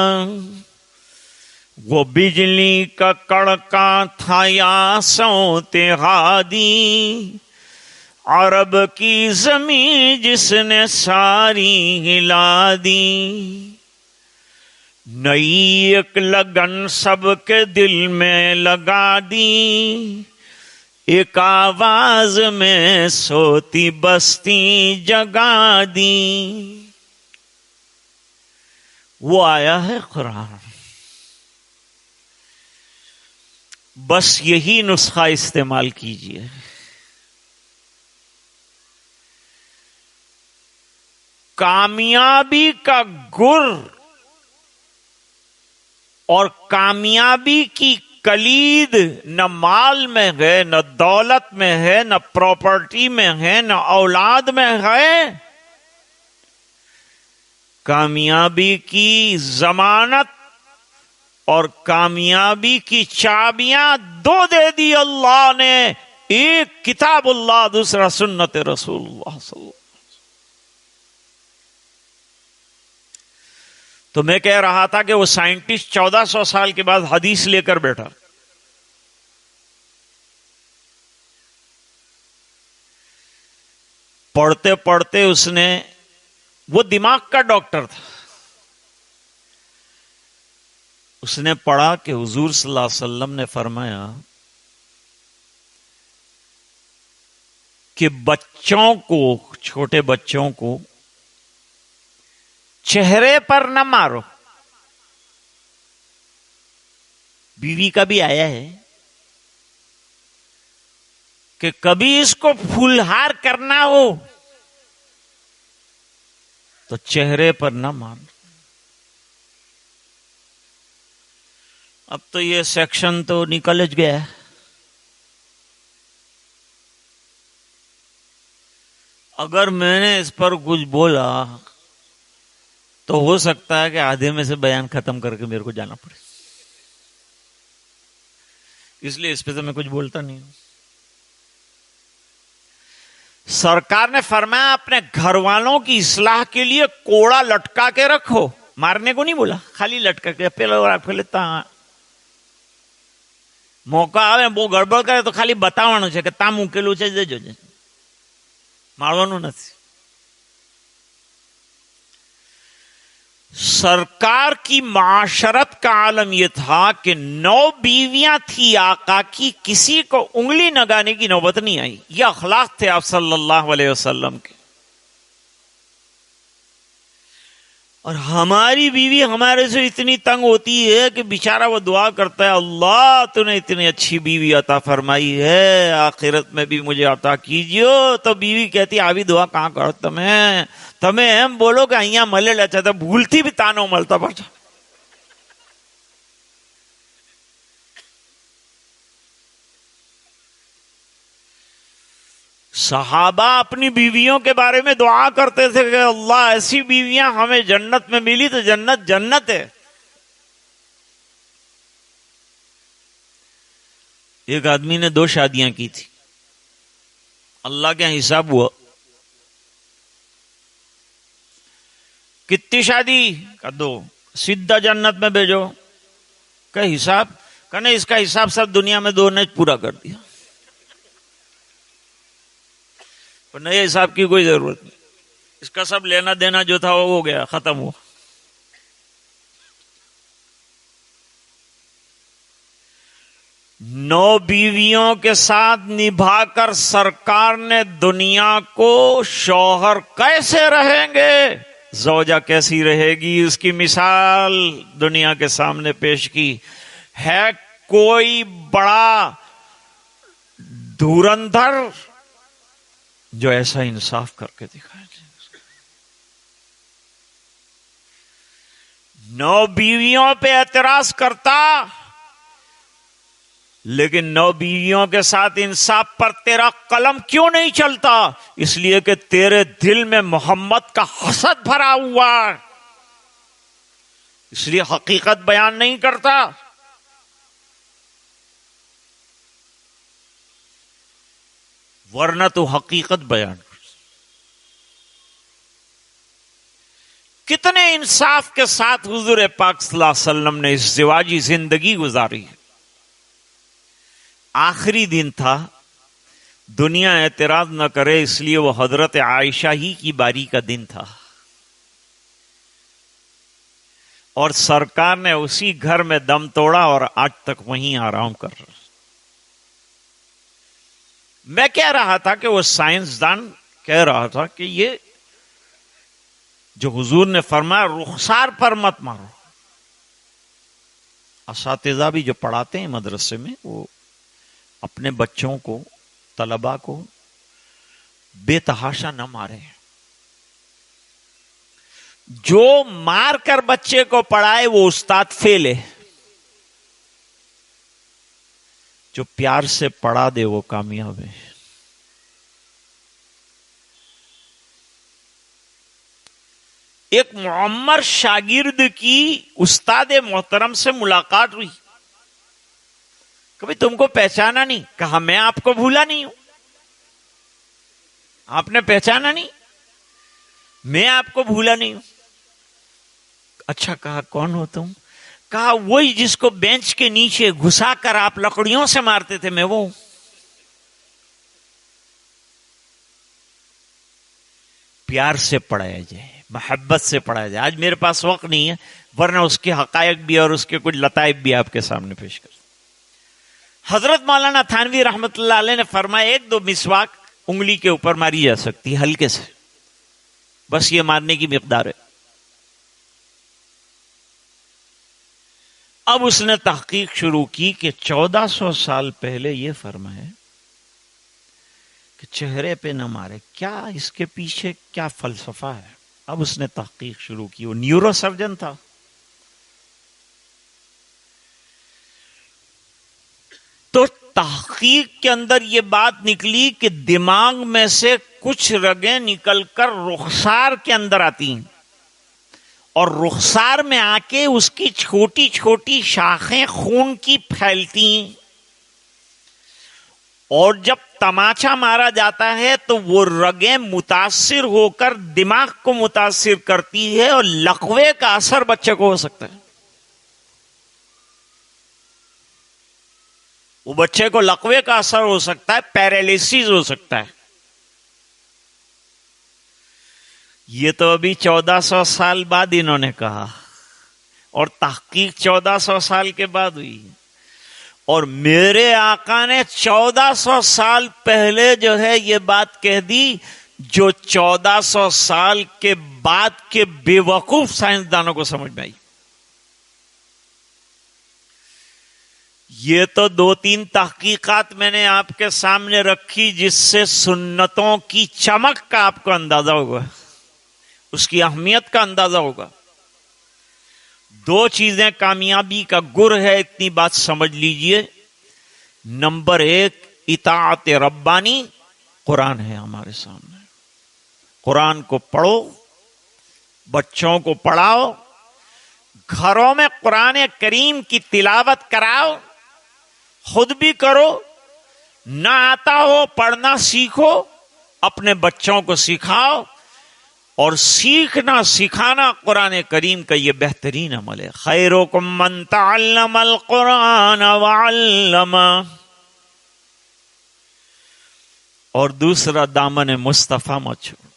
وہ بجلی کا کڑکا تھا یا صوت ہادی، عرب کی زمین جس نے ساری ہلا دی. نئی ایک لگن سب کے دل میں لگا دی، ایک آواز میں سوتی بستی جگا دی. وہ آیا ہے قرآن. بس یہی نسخہ استعمال کیجیے. کامیابی کا گر اور کامیابی کی کلید نہ مال میں ہے، نہ دولت میں ہے، نہ پراپرٹی میں ہے، نہ اولاد میں ہے. کامیابی کی ضمانت اور کامیابی کی چابیاں دو دے دی اللہ نے، ایک کتاب اللہ، دوسرا سنت رسول اللہ صلی اللہ علیہ وسلم. تو میں کہہ رہا تھا کہ وہ سائنٹسٹ 1400 سال کے بعد حدیث لے کر بیٹھا. پڑھتے پڑھتے اس نے، وہ دماغ کا ڈاکٹر تھا، اس نے پڑھا کہ حضور صلی اللہ علیہ وسلم نے فرمایا کہ بچوں کو، چھوٹے بچوں کو چہرے پر نہ مارو. بیوی کا بھی آیا ہے کہ کبھی اس کو پھولہار کرنا ہو تو چہرے پر نہ مارو. اب تو یہ سیکشن تو نکل گیا ہے. اگر میں نے اس پر کچھ بولا تو ہو سکتا ہے کہ آدھے میں سے بیان ختم کر کے میرے کو جانا پڑے، اس لیے اس پہ تو میں کچھ بولتا نہیں ہوں. سرکار نے فرمایا اپنے گھر والوں کی اصلاح کے لیے کوڑا لٹکا کے رکھو. مارنے کو نہیں بولا، خالی لٹکا کے. پہلے موقع آئے وہ گڑبڑ کرے تو خالی بتاوانو છે કે તા મૂકેલું છે દેજો, મારવાનું નથી. سرکار کی معاشرت کا عالم یہ تھا کہ 9 بیویاں تھی آقا کی، کسی کو انگلی نگانے کی نوبت نہیں آئی. یہ اخلاق تھے آپ صلی اللہ علیہ وسلم کے. اور ہماری بیوی ہمارے سے اتنی تنگ ہوتی ہے کہ بیچارہ وہ دعا کرتا ہے، اللہ تو نے اتنی اچھی بیوی عطا فرمائی ہے، آخرت میں بھی مجھے عطا کیجیے. تو بیوی کہتی આવી દુઆ કાં કરો તમે એમ બોલો કે અહીંયા મળેલા છે તો ભૂલથી બી તાનો મળતા પાછા. صحابہ اپنی بیویوں کے بارے میں دعا کرتے تھے کہ اللہ ایسی بیویاں ہمیں جنت میں ملی تو جنت جنت ہے. ایک آدمی نے 2 شادیاں کی تھی. اللہ کے حساب ہوا کتنی شادی کا 2، سیدھا جنت میں بھیجو. کا حساب کہنے اس کا حساب سب دنیا میں 2 نے پورا کر دیا. نئے حساب کی کوئی ضرورت نہیں، اس کا سب لینا دینا جو تھا وہ ہو گیا، ختم ہوا. نو بیویوں کے ساتھ نبھا کر سرکار نے دنیا کو شوہر کیسے رہیں گے، زوجہ کیسی رہے گی، اس کی مثال دنیا کے سامنے پیش کی. ہے کوئی بڑا دھورندھر جو ایسا انصاف کر کے دکھائے؟ 9 بیویوں پہ اعتراض کرتا، لیکن 9 بیویوں کے ساتھ انصاف پر تیرا قلم کیوں نہیں چلتا؟ اس لیے کہ تیرے دل میں محمد کا حسد بھرا ہوا، اس لیے حقیقت بیان نہیں کرتا. ورنہ تو حقیقت بیان کر. کتنے انصاف کے ساتھ حضور پاک صلی اللہ علیہ وسلم نے اس زواجی زندگی گزاری ہے. آخری دن تھا، دنیا اعتراض نہ کرے اس لیے وہ حضرت عائشہ ہی کی باری کا دن تھا، اور سرکار نے اسی گھر میں دم توڑا اور آج تک وہیں آرام کر رہا. میں کہہ رہا تھا کہ وہ سائنسدان کہہ رہا تھا کہ یہ جو حضور نے فرمایا رخسار پر مت مارو. اساتذہ بھی جو پڑھاتے ہیں مدرسے میں وہ اپنے بچوں کو، طلباء کو بے تحاشا نہ مارے. جو مار کر بچے کو پڑھائے وہ استاد فیل ہے. جو پیار سے پڑھا دے وہ کامیاب ہے. ایک معمر شاگرد کی استاد محترم سے ملاقات ہوئی. کبھی تم کو پہچانا نہیں؟ کہا میں آپ کو بھولا نہیں ہوں. آپ نے پہچانا نہیں؟ میں آپ کو بھولا نہیں ہوں. اچھا، کہا کون ہو تم؟ کہا وہی جس کو بینچ کے نیچے گھسا کر آپ لکڑیوں سے مارتے تھے، میں وہ ہوں. پیار سے پڑھایا جائے، محبت سے پڑھایا جائے. آج میرے پاس وقت نہیں ہے، ورنہ اس کے حقائق بھی اور اس کے کچھ لطائف بھی آپ کے سامنے پیش کر. حضرت مولانا تھانوی رحمت اللہ علیہ نے فرمایا 1-2 مسواک انگلی کے اوپر ماری جا سکتی ہے، ہلکے سے، بس یہ مارنے کی مقدار ہے. اب اس نے تحقیق شروع کی کہ 1400 سال پہلے یہ فرمایا کہ چہرے پہ نہ مارے، کیا اس کے پیچھے کیا فلسفہ ہے؟ اب اس نے تحقیق شروع کی. وہ نیورو سرجن تھا. تو تحقیق کے اندر یہ بات نکلی کہ دماغ میں سے کچھ رگیں نکل کر رخسار کے اندر آتی ہیں اور رخسار میں آ کے اس کی چھوٹی چھوٹی شاخیں خون کی پھیلتی ہیں، اور جب تماچا مارا جاتا ہے تو وہ رگیں متاثر ہو کر دماغ کو متاثر کرتی ہے اور لقوے کا اثر بچے کو ہو سکتا ہے. وہ بچے کو لقوے کا اثر ہو سکتا ہے، پیرالیسس ہو سکتا ہے. یہ تو ابھی 1400 سال بعد انہوں نے کہا، اور تحقیق 1400 سال کے بعد ہوئی. اور میرے آقا نے 1400 سال پہلے جو ہے یہ بات کہہ دی جو 1400 سال کے بعد کے بے وقوف سائنسدانوں کو سمجھ میں آئی. یہ تو 2-3 تحقیقات میں نے آپ کے سامنے رکھی جس سے سنتوں کی چمک کا آپ کو اندازہ ہوگا، اس کی اہمیت کا اندازہ ہوگا. 2 چیزیں کامیابی کا گر ہے، اتنی بات سمجھ لیجئے. نمبر 1 اطاعت ربانی. قرآن ہے ہمارے سامنے، قرآن کو پڑھو، بچوں کو پڑھاؤ، گھروں میں قرآن کریم کی تلاوت کراؤ، خود بھی کرو. نہ آتا ہو پڑھنا سیکھو، اپنے بچوں کو سکھاؤ. اور سیکھنا سکھانا قرآن کریم کا یہ بہترین عمل ہے. خیرکم من تعلم القرآن وعلمہ. اور دوسرا دامن مصطفیٰ مت چھوڑو.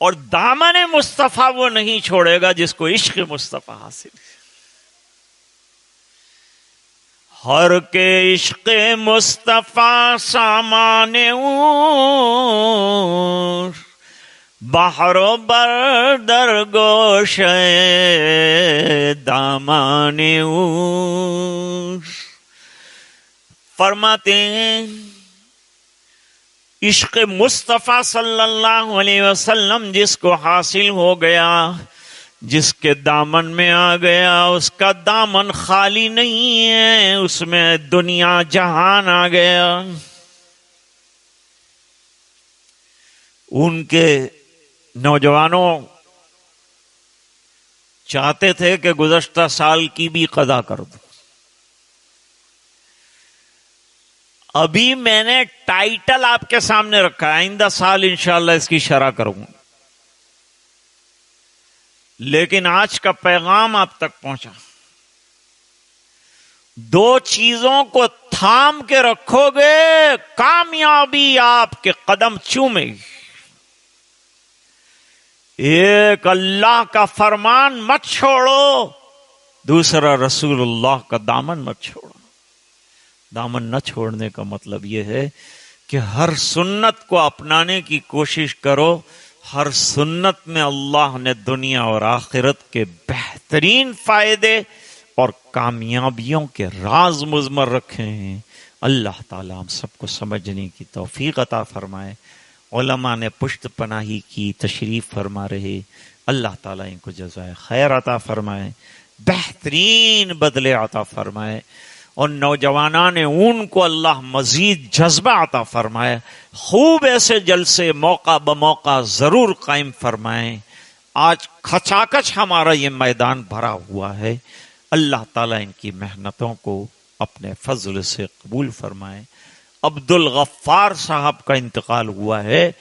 اور دامن مصطفیٰ وہ نہیں چھوڑے گا جس کو عشق مصطفیٰ حاصل ہے. ہر کے عشق مصطفیٰ سامان بحر و بر در گوش دامان. فرماتے ہیں عشق مصطفیٰ صلی اللہ علیہ وسلم جس کو حاصل ہو گیا، جس کے دامن میں آ گیا، اس کا دامن خالی نہیں ہے، اس میں دنیا جہان آ گیا. ان کے نوجوانوں چاہتے تھے کہ گزشتہ سال کی بھی قضا کر دو. ابھی میں نے ٹائٹل آپ کے سامنے رکھا ہے، آئندہ سال انشاءاللہ اس کی شرح کروں گا، لیکن آج کا پیغام آپ تک پہنچا. 2 چیزوں کو تھام کے رکھو گے، کامیابی آپ کے قدم چومے گی. ایک اللہ کا فرمان مت چھوڑو، دوسرا رسول اللہ کا دامن مت چھوڑو. دامن نہ چھوڑنے کا مطلب یہ ہے کہ ہر سنت کو اپنانے کی کوشش کرو. ہر سنت میں اللہ نے دنیا اور آخرت کے بہترین فائدے اور کامیابیوں کے راز مضمر رکھے ہیں. اللہ تعالیٰ ہم سب کو سمجھنے کی توفیق عطا فرمائے. علماء نے پشت پناہی کی، تشریف فرما رہے. اللہ تعالیٰ ان کو جزائے خیر عطا فرمائے، بہترین بدلے عطا فرمائے. اور نوجوانان اون کو اللہ مزید جذبہ عطا فرمائے، خوب ایسے جلسے موقع بموقع ضرور قائم فرمائیں۔ آج کھچاکچ ہمارا یہ میدان بھرا ہوا ہے، اللہ تعالیٰ ان کی محنتوں کو اپنے فضل سے قبول فرمائے۔ عبد الغفار صاحب کا انتقال ہوا ہے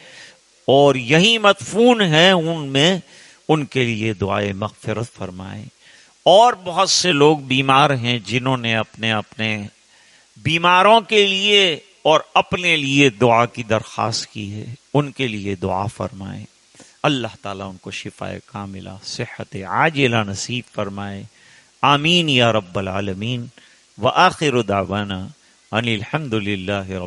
اور یہی مدفون ہیں ان میں، ان کے لیے دعائے مغفرت فرمائیں۔ اور بہت سے لوگ بیمار ہیں جنہوں نے اپنے اپنے بیماروں کے لیے اور اپنے لیے دعا کی درخواست کی ہے، ان کے لیے دعا فرمائیں۔ اللہ تعالیٰ ان کو شفاء کاملہ صحت عاجلہ نصیب فرمائے، آمین یا رب العالمین۔ وآخر دعوانا ان الحمد للہ رب